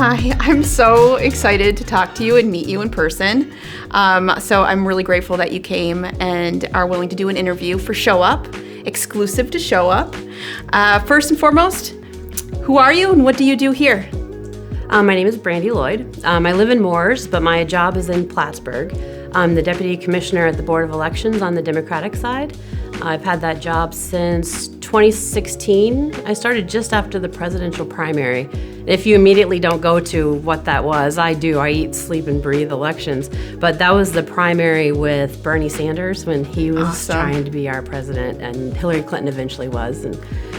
Hi, I'm so excited to talk to you and meet you in person. So I'm really grateful that you came and are willing to do an interview for Show Up, exclusive to Show Up. First and foremost, who are you and what do you do here? My name is Brandy Lloyd. I live in Moores, but my job is in Plattsburgh. I'm the Deputy Commissioner at the Board of Elections on the Democratic side. I've had that job since 2016. I started just after the presidential primary. If you immediately don't go to what that was, I do. I eat, sleep, and breathe elections. But that was the primary with Bernie Sanders when he was trying to be our president, and Hillary Clinton eventually was, and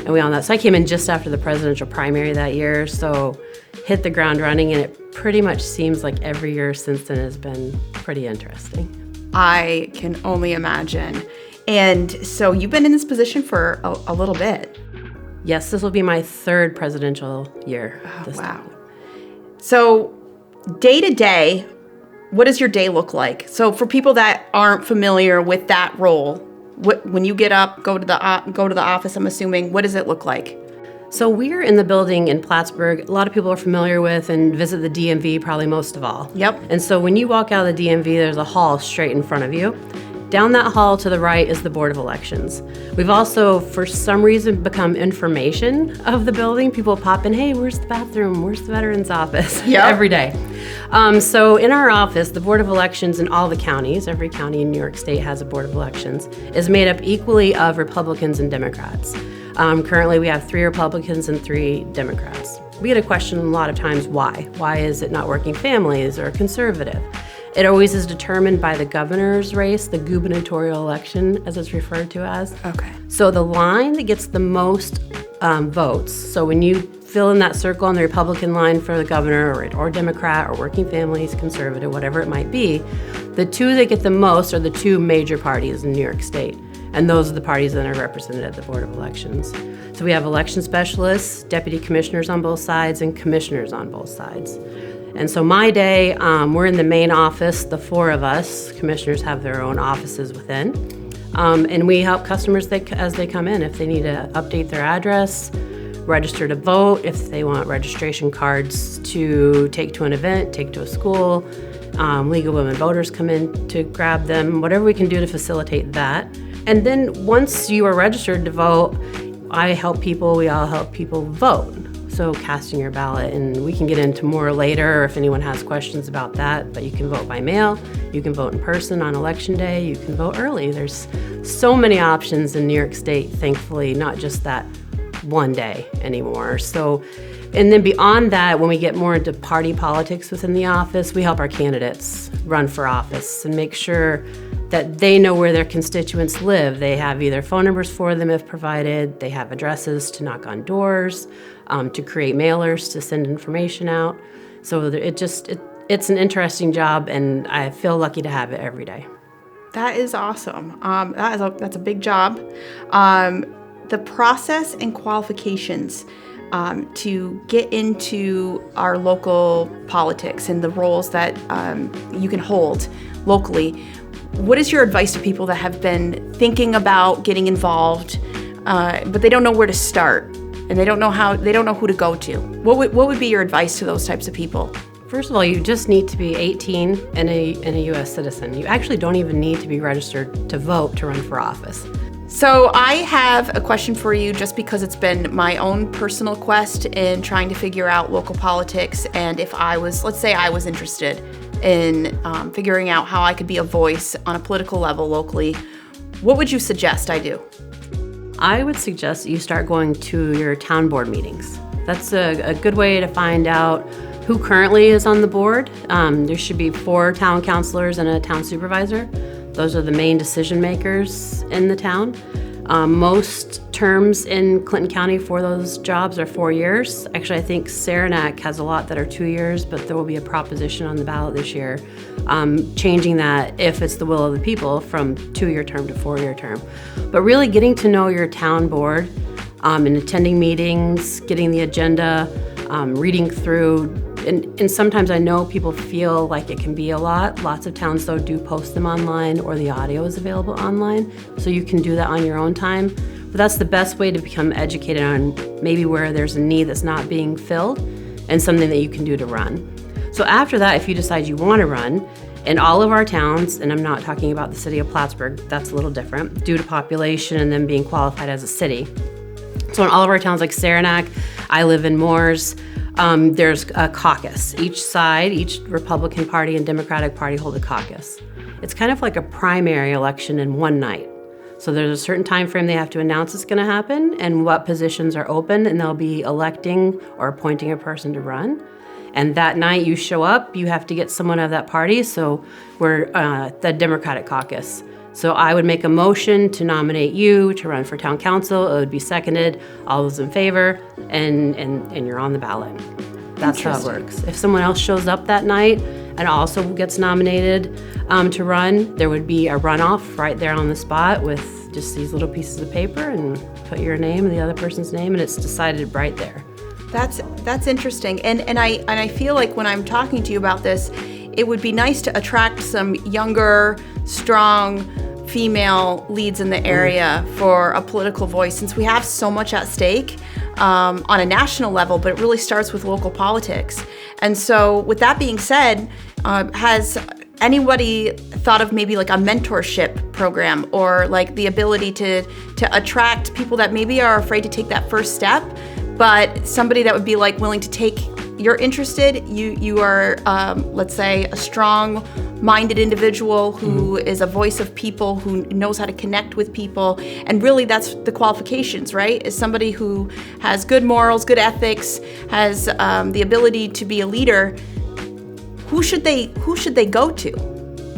we all know that. So I came in just after the presidential primary that year, so hit the ground running, and it pretty much seems like every year since then has been pretty interesting. I can only imagine. And so you've been in this position for a little bit. Yes, this will be my third presidential year. Wow. So day to day, what does your day look like? So for people that aren't familiar with that role, when you get up, go to the office, I'm assuming, what does it look like? So we're in the building in Plattsburgh, a lot of people are familiar with and visit the DMV probably most of all. Yep. And so when you walk out of the DMV, there's a hall straight in front of you. Down that hall to the right is the Board of Elections. We've also, for some reason, become information of the building. People pop in, hey, where's the bathroom? Where's the veterans office? Yep. Every day. So in our office, the Board of Elections in all the counties, every county in New York State has a Board of Elections, is made up equally of Republicans and Democrats. Currently, we have 3 Republicans and 3 Democrats. We get a question a lot of times, why? Why is it not working families or conservative? It always is determined by the governor's race, the gubernatorial election, as it's referred to as. Okay. So the line that gets the most votes, so when you fill in that circle on the Republican line for the governor or Democrat or working families, conservative, whatever it might be, the 2 that get the most are the 2 major parties in New York State. And those are the parties that are represented at the Board of Elections. So we have election specialists, deputy commissioners on both sides, and commissioners on both sides. And so my day, we're in the main office, the 4 of us. Commissioners have their own offices within. And we help customers as they come in. If they need to update their address, register to vote, if they want registration cards to take to an event, take to a school, League of Women Voters come in to grab them, whatever we can do to facilitate that. And then once you are registered to vote, we all help people vote. So casting your ballot, and we can get into more later if anyone has questions about that, but you can vote by mail, you can vote in person on election day, you can vote early. There's so many options in New York State, thankfully, not just that one day anymore. So, and then beyond that, when we get more into party politics within the office, we help our candidates run for office and make sure that they know where their constituents live. They have either phone numbers for them if provided, they have addresses to knock on doors, to create mailers, to send information out. So it's an interesting job, and I feel lucky to have it every day. That is awesome. That's a big job. The process and qualifications to get into our local politics and the roles that you can hold locally. What is your advice to people that have been thinking about getting involved, but they don't know where to start, and they don't know who to go to? What would be your advice to those types of people? First of all, you just need to be 18 and a U.S. citizen. You actually don't even need to be registered to vote to run for office. So I have a question for you, just because it's been my own personal quest in trying to figure out local politics, and if let's say I was interested in figuring out how I could be a voice on a political level locally, what would you suggest I do? I would suggest that you start going to your town board meetings. That's a good way to find out who currently is on the board. There should be 4 town councilors and a town supervisor. Those are the main decision makers in the town. Most terms in Clinton County for those jobs are 4 years. Actually, I think Saranac has a lot that are 2 years, but there will be a proposition on the ballot this year changing that, if it's the will of the people, from 2-year term to 4-year term. But really getting to know your town board and attending meetings, getting the agenda, reading through. And sometimes I know people feel like it can be a lot. Lots of towns, though, do post them online, or the audio is available online, so you can do that on your own time. But that's the best way to become educated on maybe where there's a need that's not being filled, and something that you can do to run. So after that, if you decide you want to run, in all of our towns, and I'm not talking about the city of Plattsburgh, that's a little different, due to population and them being qualified as a city. So in all of our towns like Saranac, I live in Moores, there's a caucus. Each side, each Republican Party and Democratic Party hold a caucus. It's kind of like a primary election in one night. So there's a certain time frame they have to announce it's going to happen and what positions are open, and they'll be electing or appointing a person to run. And that night you show up, you have to get someone of that party. So we're the Democratic caucus. So I would make a motion to nominate you to run for town council. It would be seconded. All those in favor, and you're on the ballot. That's how it works. If someone else shows up that night and also gets nominated to run, there would be a runoff right there on the spot with just these little pieces of paper, and put your name and the other person's name, and it's decided right there. That's interesting, and I feel like when I'm talking to you about this, it would be nice to attract some younger, strong female leads in the area for a political voice, since we have so much at stake on a national level, but it really starts with local politics. And so, with that being said, has anybody thought of maybe like a mentorship program, or like the ability to attract people that maybe are afraid to take that first step, but somebody that would be like willing to take, you're interested, you are, let's say, a strong-minded individual who is a voice of people, who knows how to connect with people, and really that's the qualifications, right? Is somebody who has good morals, good ethics, has the ability to be a leader. Who should they go to?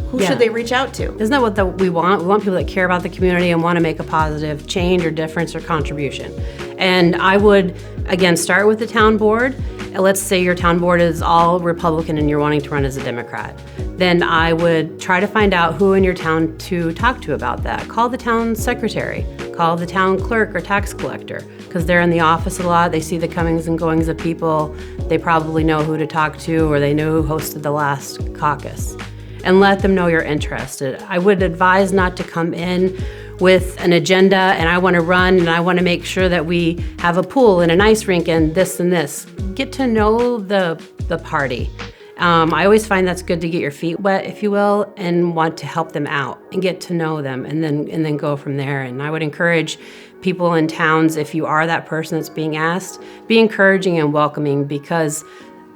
Who should they reach out to? Isn't that what we want? We want people that care about the community and want to make a positive change or difference or contribution. And I would, again, start with the town board. Let's say your town board is all Republican and you're wanting to run as a Democrat. Then I would try to find out who in your town to talk to about that. Call the town secretary, call the town clerk or tax collector, because they're in the office a lot. They see the comings and goings of people. They probably know who to talk to, or they know who hosted the last caucus. And let them know you're interested. I would advise not to come in with an agenda and I want to run and I want to make sure that we have a pool and an ice rink and this and this. Get to know the party. I always find that's good to get your feet wet, if you will, and want to help them out and get to know them, and then go from there. And I would encourage people in towns, if you are that person that's being asked, be encouraging and welcoming, because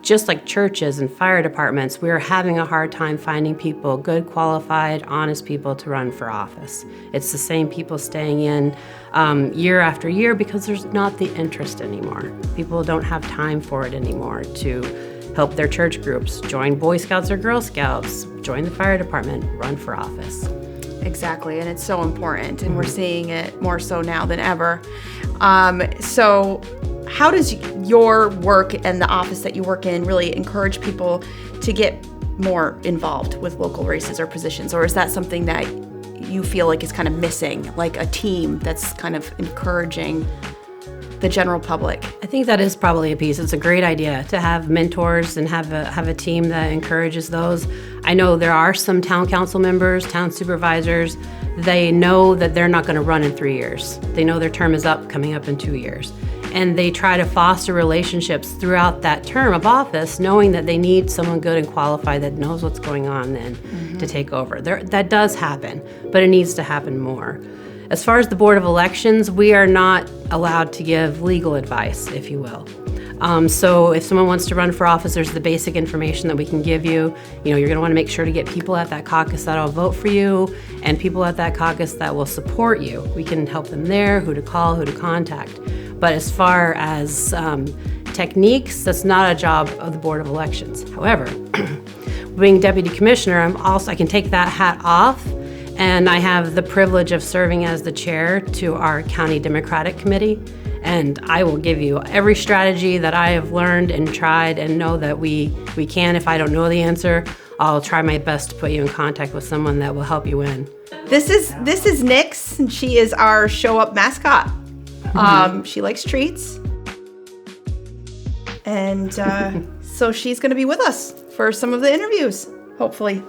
just like churches and fire departments, we are having a hard time finding people, good, qualified, honest people to run for office. It's the same people staying in year after year because there's not the interest anymore. People don't have time for it anymore to help their church groups, join Boy Scouts or Girl Scouts, join the fire department, run for office. Exactly, and it's so important, and we're seeing it more so now than ever. So how does your work and the office that you work in really encourage people to get more involved with local races or positions? Or is that something that you feel like is kind of missing, like a team that's kind of encouraging the general public? I think that is probably a piece. It's a great idea to have mentors and have a team that encourages those. I know there are some town council members, town supervisors, they know that they're not going to run in 3 years. They know their term is up, coming up in 2 years. And they try to foster relationships throughout that term of office, knowing that they need someone good and qualified that knows what's going on then to take over. That does happen, but it needs to happen more. As far as the Board of Elections, we are not allowed to give legal advice, if you will. So if someone wants to run for office, there's the basic information that we can give you. You know, you're going to want to make sure to get people at that caucus that'll vote for you and people at that caucus that will support you. We can help them there, who to call, who to contact. But as far as techniques, that's not a job of the Board of Elections. However, being Deputy Commissioner, I can take that hat off, and I have the privilege of serving as the chair to our County Democratic Committee. And I will give you every strategy that I have learned and tried, and know that we can. If I don't know the answer, I'll try my best to put you in contact with someone that will help you win. This is Nix, and she is our show up mascot. She likes treats, and so she's going to be with us for some of the interviews, hopefully.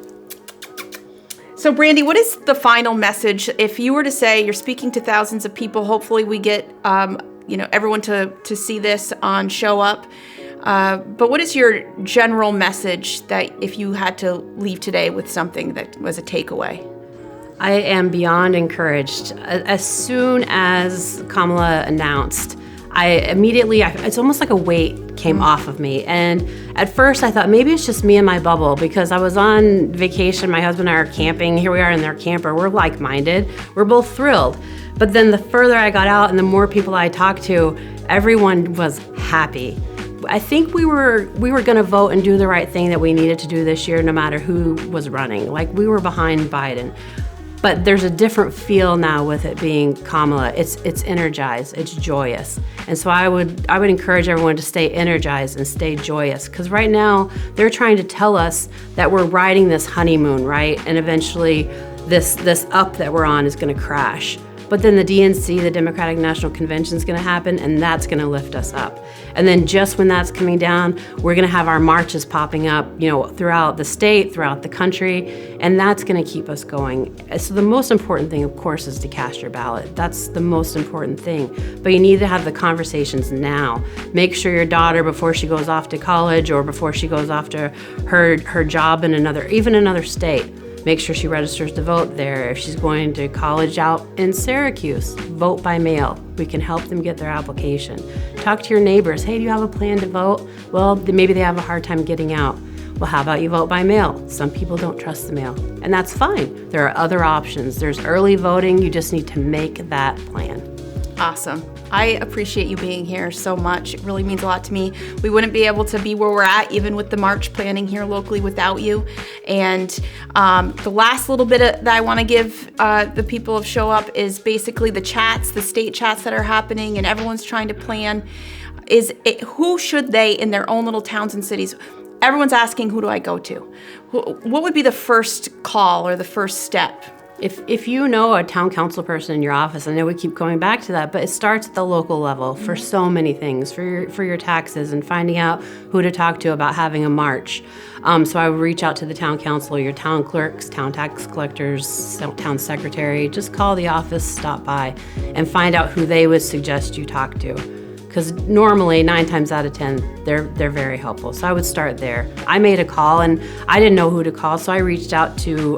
So Brandy, what is the final message? If you were to say you're speaking to thousands of people, hopefully we get everyone to see this on Show Up. But what is your general message that if you had to leave today with something that was a takeaway? I am beyond encouraged. As soon as Kamala announced, it's almost like a weight came off of me. And at first I thought maybe it's just me and my bubble, because I was on vacation, my husband and I are camping, here we are in their camper, we're like-minded, we're both thrilled. But then the further I got out and the more people I talked to, everyone was happy. I think we were going to vote and do the right thing that we needed to do this year, no matter who was running. Like, we were behind Biden. But there's a different feel now with it being Kamala. It's energized, it's joyous. And so I would encourage everyone to stay energized and stay joyous, because right now they're trying to tell us that we're riding this honeymoon, right? And eventually this up that we're on is going to crash. But then the DNC, the Democratic National Convention, is going to happen, and that's going to lift us up. And then just when that's coming down, we're going to have our marches popping up, throughout the state, throughout the country, and that's going to keep us going. So the most important thing, of course, is to cast your ballot. That's the most important thing. But you need to have the conversations now. Make sure your daughter, before she goes off to college or before she goes off to her job in another state, make sure she registers to vote there. If she's going to college out in Syracuse, vote by mail. We can help them get their application. Talk to your neighbors. Hey, do you have a plan to vote? Well, maybe they have a hard time getting out. Well, how about you vote by mail? Some people don't trust the mail, and that's fine. There are other options. There's early voting. You just need to make that plan. Awesome. I appreciate you being here so much. It really means a lot to me. We wouldn't be able to be where we're at, even with the march planning here locally, without you. And the last little bit that I want to give the people of Show Up is basically the chats, the state chats that are happening, and everyone's trying to plan. Who should they, in their own little towns and cities, everyone's asking, who do I go to? What would be the first call or the first step? If you know a town council person in your office, I know we keep going back to that, but it starts at the local level for so many things, for your taxes and finding out who to talk to about having a march. So I would reach out to the town council, your town clerks, town tax collectors, town secretary. Just call the office, stop by, and find out who they would suggest you talk to. Because normally 9 times out of 10, they're very helpful. So I would start there. I made a call and I didn't know who to call, so I reached out to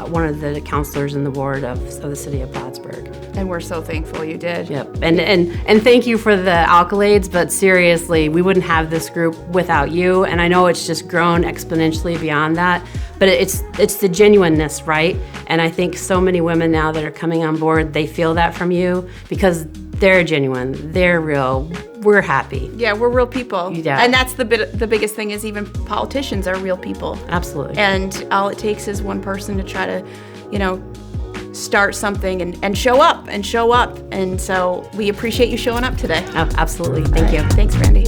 one of the counselors in the ward of the city of Plattsburgh. And we're so thankful you did. Yep. And thank you for the accolades, but seriously, we wouldn't have this group without you. And I know it's just grown exponentially beyond that, but it's the genuineness, right? And I think so many women now that are coming on board, they feel that from you because they're genuine, they're real, we're happy. Yeah, we're real people. Yeah. And that's the biggest thing, is even politicians are real people. Absolutely. And all it takes is one person to try to, start something and show up. And so we appreciate you showing up today. Absolutely. Thank you. Thanks, Brandy.